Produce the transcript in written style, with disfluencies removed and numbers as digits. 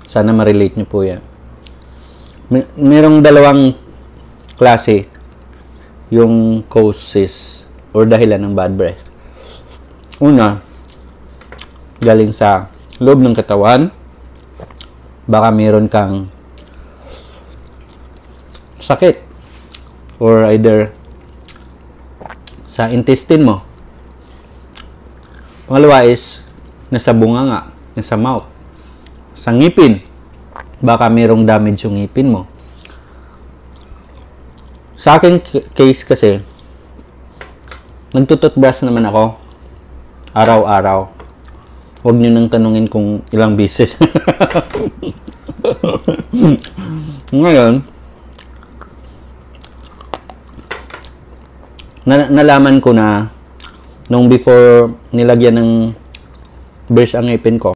Sana ma-relate nyo po yan. Merong dalawang klase yung causes or dahilan ng bad breath. Una, galing sa loob ng katawan. Baka meron kang sakit or either sa intestine mo. Pangalawa is nasa bunganga, nasa mouth, sa ngipin. Baka merong damage yung ngipin mo. Sa aking case kasi, nagtututbrush naman ako araw-araw. Huwag nyo nang tanungin kung ilang beses. Ngayon, nalaman ko na nung before nilagyan ng brush ang ngipin ko,